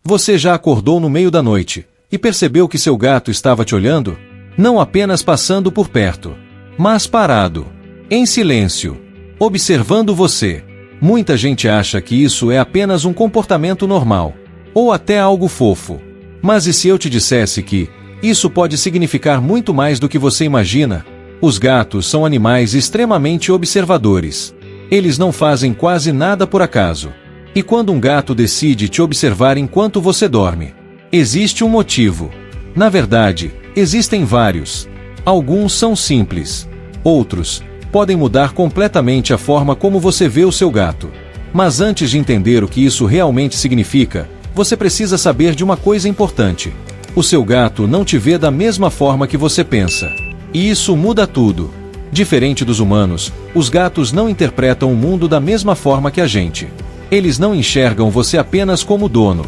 Você já acordou no meio da noite e percebeu que seu gato estava te olhando? Não apenas passando por perto, mas parado, em silêncio, observando você. Muita gente acha que isso é apenas um comportamento normal, ou até algo fofo. Mas e se eu te dissesse que isso pode significar muito mais do que você imagina? Os gatos são animais extremamente observadores. Eles não fazem quase nada por acaso. E quando um gato decide te observar enquanto você dorme, existe um motivo. Na verdade, existem vários. Alguns são simples. Outros podem mudar completamente a forma como você vê o seu gato. Mas antes de entender o que isso realmente significa, você precisa saber de uma coisa importante. O seu gato não te vê da mesma forma que você pensa. E isso muda tudo. Diferente dos humanos, os gatos não interpretam o mundo da mesma forma que a gente. Eles não enxergam você apenas como dono.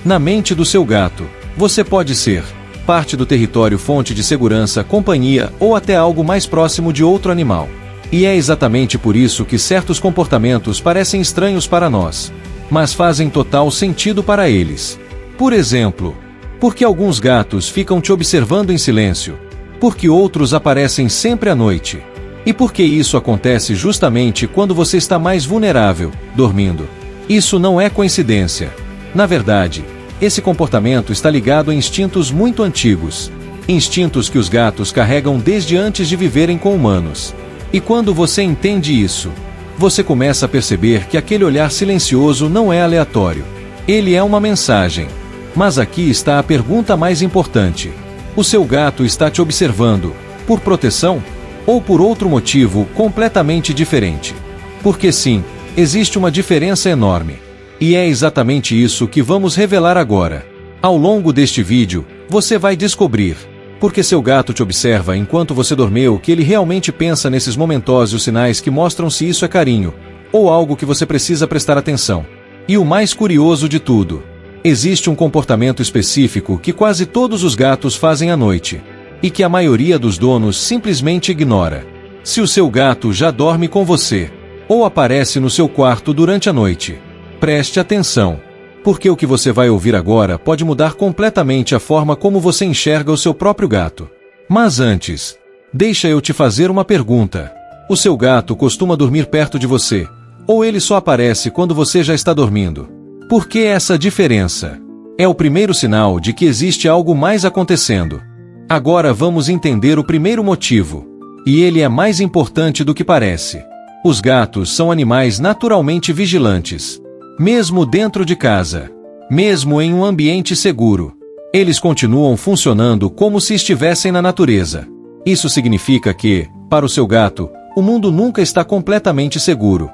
Na mente do seu gato, você pode ser parte do território, fonte de segurança, companhia ou até algo mais próximo de outro animal. E é exatamente por isso que certos comportamentos parecem estranhos para nós, mas fazem total sentido para eles. Por exemplo, porque alguns gatos ficam te observando em silêncio, porque outros aparecem sempre à noite. E por que isso acontece justamente quando você está mais vulnerável, dormindo? Isso não é coincidência. Na verdade, esse comportamento está ligado a instintos muito antigos. Instintos que os gatos carregam desde antes de viverem com humanos. E quando você entende isso, você começa a perceber que aquele olhar silencioso não é aleatório. Ele é uma mensagem. Mas aqui está a pergunta mais importante. O seu gato está te observando por proteção? Ou por outro motivo completamente diferente? Porque sim, existe uma diferença enorme. E é exatamente isso que vamos revelar agora. Ao longo deste vídeo, você vai descobrir porque seu gato te observa enquanto você dormiu, que ele realmente pensa nesses momentosos sinais que mostram se isso é carinho, ou algo que você precisa prestar atenção. E o mais curioso de tudo, existe um comportamento específico que quase todos os gatos fazem à noite, e que a maioria dos donos simplesmente ignora. Se o seu gato já dorme com você, ou aparece no seu quarto durante a noite, preste atenção, porque o que você vai ouvir agora pode mudar completamente a forma como você enxerga o seu próprio gato. Mas antes, deixa eu te fazer uma pergunta. O seu gato costuma dormir perto de você, ou ele só aparece quando você já está dormindo? Por que essa diferença? É o primeiro sinal de que existe algo mais acontecendo. Agora vamos entender o primeiro motivo. E ele é mais importante do que parece. Os gatos são animais naturalmente vigilantes. Mesmo dentro de casa, mesmo em um ambiente seguro, eles continuam funcionando como se estivessem na natureza. Isso significa que, para o seu gato, o mundo nunca está completamente seguro.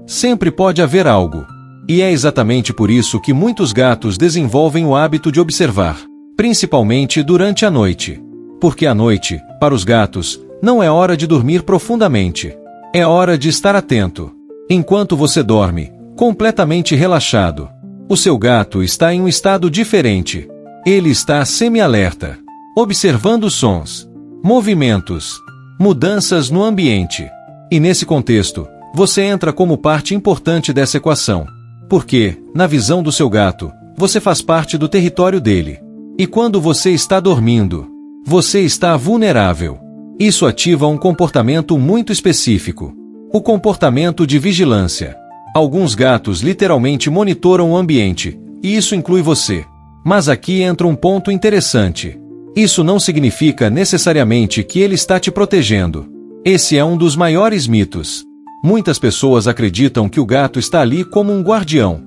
Sempre pode haver algo. E é exatamente por isso que muitos gatos desenvolvem o hábito de observar, principalmente durante a noite. Porque a noite, para os gatos, não é hora de dormir profundamente. É hora de estar atento. Enquanto você dorme, completamente relaxado, o seu gato está em um estado diferente. Ele está semi-alerta, observando sons, movimentos, mudanças no ambiente. E nesse contexto, você entra como parte importante dessa equação. Porque, na visão do seu gato, você faz parte do território dele. E quando você está dormindo, você está vulnerável. Isso ativa um comportamento muito específico. O comportamento de vigilância. Alguns gatos literalmente monitoram o ambiente, e isso inclui você. Mas aqui entra um ponto interessante. Isso não significa necessariamente que ele está te protegendo. Esse é um dos maiores mitos. Muitas pessoas acreditam que o gato está ali como um guardião,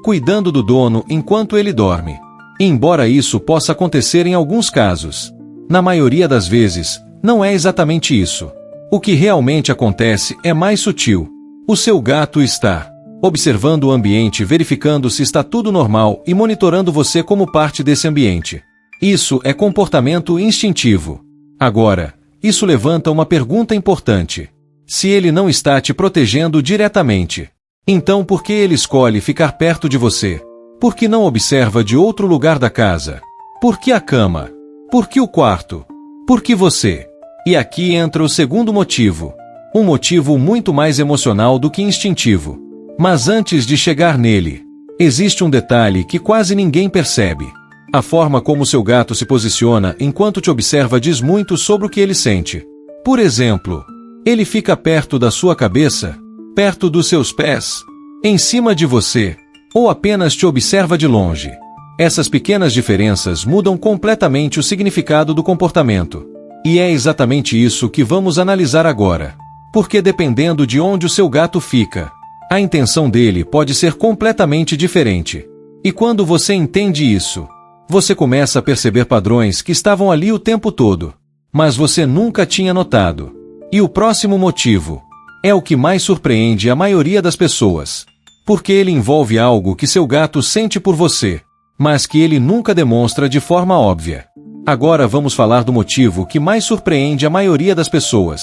cuidando do dono enquanto ele dorme. E embora isso possa acontecer em alguns casos, na maioria das vezes, não é exatamente isso. O que realmente acontece é mais sutil. O seu gato está observando o ambiente, verificando se está tudo normal e monitorando você como parte desse ambiente. Isso é comportamento instintivo. Agora, isso levanta uma pergunta importante. Se ele não está te protegendo diretamente, então por que ele escolhe ficar perto de você? Por que não observa de outro lugar da casa? Por que a cama? Por que o quarto? Por que você? E aqui entra o segundo motivo. Um motivo muito mais emocional do que instintivo. Mas antes de chegar nele, Existe um detalhe que quase ninguém percebe. A forma como seu gato se posiciona enquanto te observa diz muito sobre o que ele sente. Por exemplo, ele fica perto da sua cabeça, perto dos seus pés, em cima de você, ou apenas te observa de longe. Essas pequenas diferenças mudam completamente o significado do comportamento. E é exatamente isso que vamos analisar agora. Porque dependendo de onde o seu gato fica, a intenção dele pode ser completamente diferente. E quando você entende isso, você começa a perceber padrões que estavam ali o tempo todo, mas você nunca tinha notado. E o próximo motivo é o que mais surpreende a maioria das pessoas. Porque ele envolve algo que seu gato sente por você, mas que ele nunca demonstra de forma óbvia. Agora vamos falar do motivo que mais surpreende a maioria das pessoas.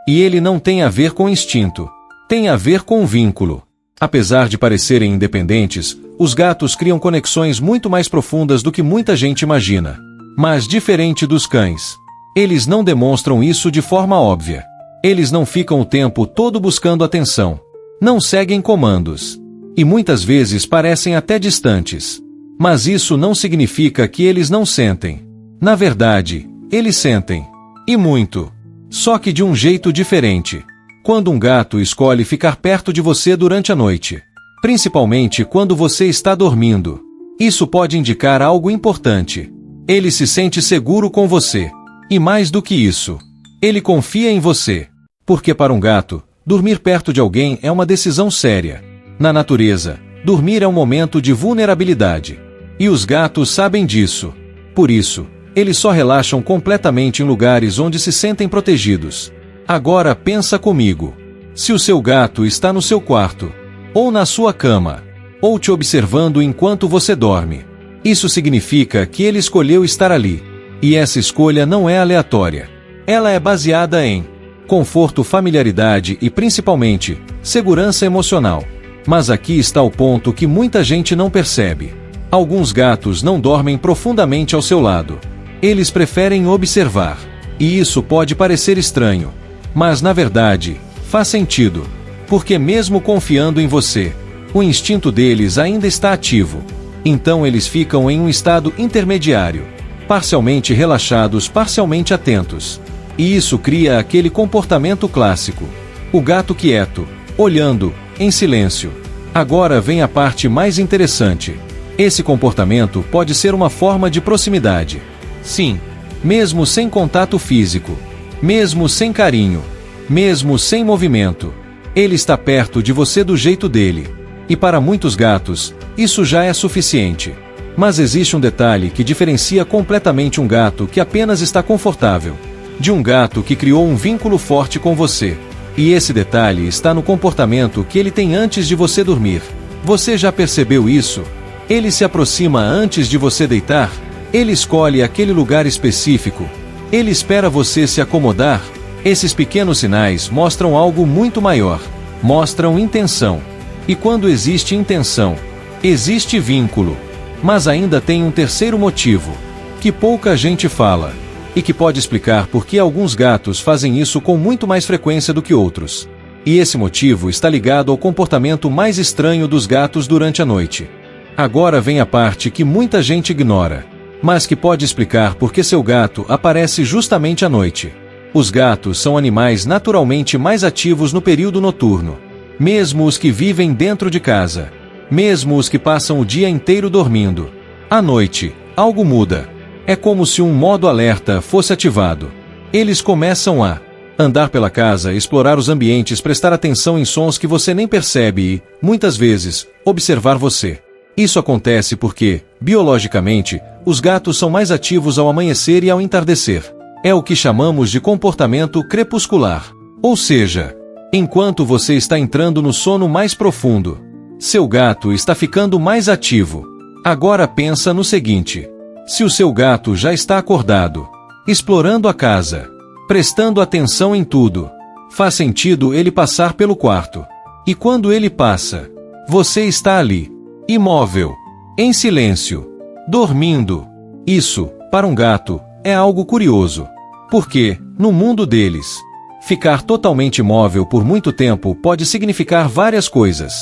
E ele não tem a ver com instinto, tem a ver com vínculo. Apesar de parecerem independentes, os gatos criam conexões muito mais profundas do que muita gente imagina. Mas diferente dos cães, eles não demonstram isso de forma óbvia. Eles não ficam o tempo todo buscando atenção. Não seguem comandos. E muitas vezes parecem até distantes. Mas isso não significa que eles não sentem. Na verdade, eles sentem. E muito. Só que de um jeito diferente. Quando um gato escolhe ficar perto de você durante a noite, principalmente quando você está dormindo, isso pode indicar algo importante. Ele se sente seguro com você. E mais do que isso, ele confia em você. Porque para um gato, dormir perto de alguém é uma decisão séria. Na natureza, dormir é um momento de vulnerabilidade. E os gatos sabem disso. Por isso, eles só relaxam completamente em lugares onde se sentem protegidos. Agora pensa comigo. Se o seu gato está no seu quarto, ou na sua cama, ou te observando enquanto você dorme, isso significa que ele escolheu estar ali. E essa escolha não é aleatória. Ela é baseada em conforto, familiaridade e, principalmente, segurança emocional. Mas aqui está o ponto que muita gente não percebe. Alguns gatos não dormem profundamente ao seu lado. Eles preferem observar. E isso pode parecer estranho. Mas na verdade, faz sentido. Porque mesmo confiando em você, o instinto deles ainda está ativo. Então eles ficam em um estado intermediário. Parcialmente relaxados, parcialmente atentos. E isso cria aquele comportamento clássico. O gato quieto, olhando, em silêncio. Agora vem a parte mais interessante. Esse comportamento pode ser uma forma de proximidade. Sim, mesmo sem contato físico, mesmo sem carinho, mesmo sem movimento, ele está perto de você do jeito dele. E para muitos gatos, isso já é suficiente. Mas existe um detalhe que diferencia completamente um gato que apenas está confortável, de um gato que criou um vínculo forte com você. E esse detalhe está no comportamento que ele tem antes de você dormir. Você já percebeu isso? Ele se aproxima antes de você deitar? Ele escolhe aquele lugar específico? Ele espera você se acomodar? Esses pequenos sinais mostram algo muito maior. Mostram intenção. E quando existe intenção, existe vínculo. Mas ainda tem um terceiro motivo, que pouca gente fala, e que pode explicar por que alguns gatos fazem isso com muito mais frequência do que outros. E esse motivo está ligado ao comportamento mais estranho dos gatos durante a noite. Agora vem a parte que muita gente ignora, mas que pode explicar por que seu gato aparece justamente à noite. Os gatos são animais naturalmente mais ativos no período noturno. Mesmo os que vivem dentro de casa. Mesmo os que passam o dia inteiro dormindo. À noite, algo muda. É como se um modo alerta fosse ativado. Eles começam a andar pela casa, explorar os ambientes, prestar atenção em sons que você nem percebe e, muitas vezes, observar você. Isso acontece porque, biologicamente, os gatos são mais ativos ao amanhecer e ao entardecer. É o que chamamos de comportamento crepuscular. Ou seja, enquanto você está entrando no sono mais profundo, seu gato está ficando mais ativo. Agora pensa no seguinte: se o seu gato já está acordado, explorando a casa, prestando atenção em tudo, faz sentido ele passar pelo quarto. E quando ele passa, você está ali, imóvel, em silêncio, dormindo. Isso, para um gato, é algo curioso. Porque, no mundo deles, ficar totalmente imóvel por muito tempo pode significar várias coisas.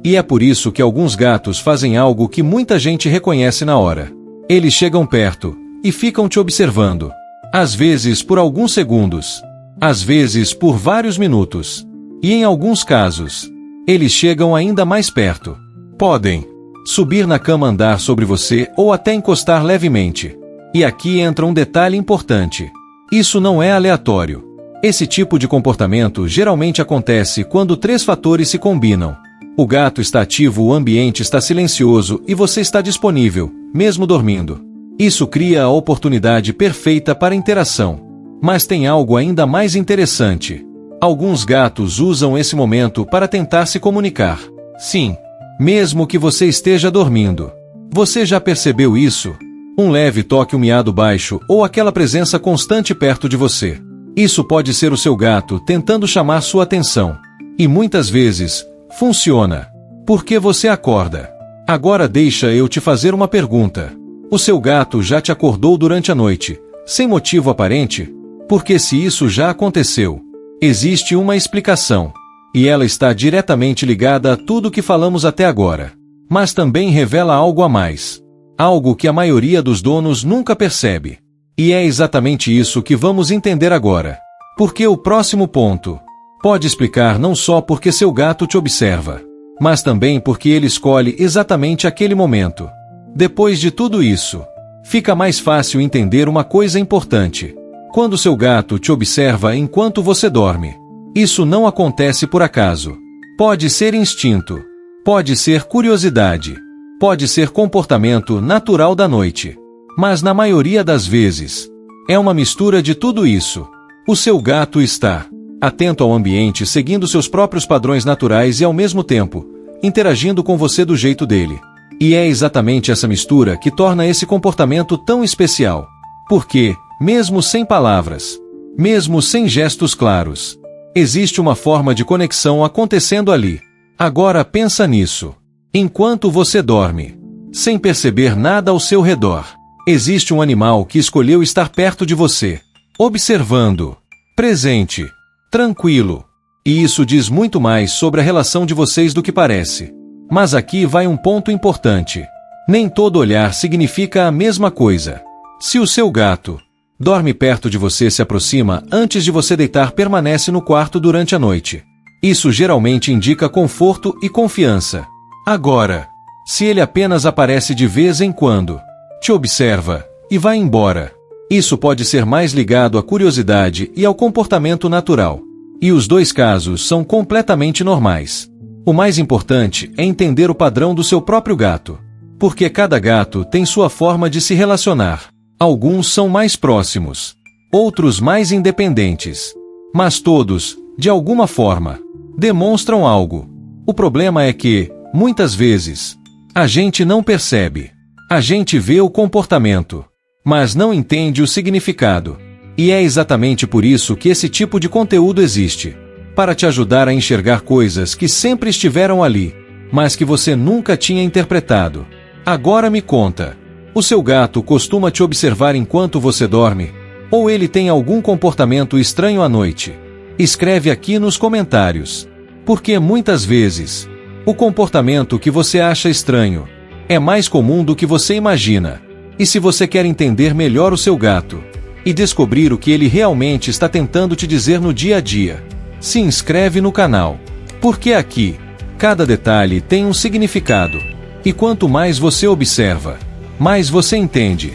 E é por isso que alguns gatos fazem algo que muita gente reconhece na hora. Eles chegam perto e ficam te observando. Às vezes por alguns segundos. Às vezes por vários minutos. E em alguns casos, eles chegam ainda mais perto. Podem subir na cama, andar sobre você ou até encostar levemente. E aqui entra um detalhe importante. Isso não é aleatório. Esse tipo de comportamento geralmente acontece quando 3 fatores se combinam. O gato está ativo, o ambiente está silencioso e você está disponível, mesmo dormindo. Isso cria a oportunidade perfeita para interação. Mas tem algo ainda mais interessante. Alguns gatos usam esse momento para tentar se comunicar. Sim, mesmo que você esteja dormindo. Você já percebeu isso? Um leve toque, um miado baixo ou aquela presença constante perto de você. Isso pode ser o seu gato tentando chamar sua atenção. E muitas vezes, funciona. Porque você acorda. Agora deixa eu te fazer uma pergunta. O seu gato já te acordou durante a noite, sem motivo aparente? Porque se isso já aconteceu, existe uma explicação. E ela está diretamente ligada a tudo que falamos até agora. Mas também revela algo a mais. Algo que a maioria dos donos nunca percebe. E é exatamente isso que vamos entender agora. Porque o próximo ponto pode explicar não só porque seu gato te observa, mas também porque ele escolhe exatamente aquele momento. Depois de tudo isso, fica mais fácil entender uma coisa importante. Quando seu gato te observa enquanto você dorme, isso não acontece por acaso. Pode ser instinto, pode ser curiosidade, pode ser comportamento natural da noite. Mas na maioria das vezes, é uma mistura de tudo isso. O seu gato está atento ao ambiente, seguindo seus próprios padrões naturais e ao mesmo tempo, interagindo com você do jeito dele. E é exatamente essa mistura que torna esse comportamento tão especial. Porque, mesmo sem palavras, mesmo sem gestos claros, existe uma forma de conexão acontecendo ali. Agora pensa nisso. Enquanto você dorme, sem perceber nada ao seu redor, existe um animal que escolheu estar perto de você, observando, presente, tranquilo. E isso diz muito mais sobre a relação de vocês do que parece. Mas aqui vai um ponto importante. Nem todo olhar significa a mesma coisa. Se o seu gato dorme perto de você, se aproxima antes de você deitar, permanece no quarto durante a noite, isso geralmente indica conforto e confiança. Agora, se ele apenas aparece de vez em quando, te observa e vai embora, isso pode ser mais ligado à curiosidade e ao comportamento natural. E os dois casos são completamente normais. O mais importante é entender o padrão do seu próprio gato. Porque cada gato tem sua forma de se relacionar. Alguns são mais próximos, outros mais independentes. Mas todos, de alguma forma, demonstram algo. O problema é que, muitas vezes, a gente não percebe. A gente vê o comportamento, mas não entende o significado. E é exatamente por isso que esse tipo de conteúdo existe. Para te ajudar a enxergar coisas que sempre estiveram ali, mas que você nunca tinha interpretado. Agora me conta. O seu gato costuma te observar enquanto você dorme? Ou ele tem algum comportamento estranho à noite? Escreve aqui nos comentários. Porque muitas vezes, o comportamento que você acha estranho é mais comum do que você imagina. E se você quer entender melhor o seu gato e descobrir o que ele realmente está tentando te dizer no dia a dia, se inscreve no canal. Porque aqui, cada detalhe tem um significado. E quanto mais você observa, mais você entende.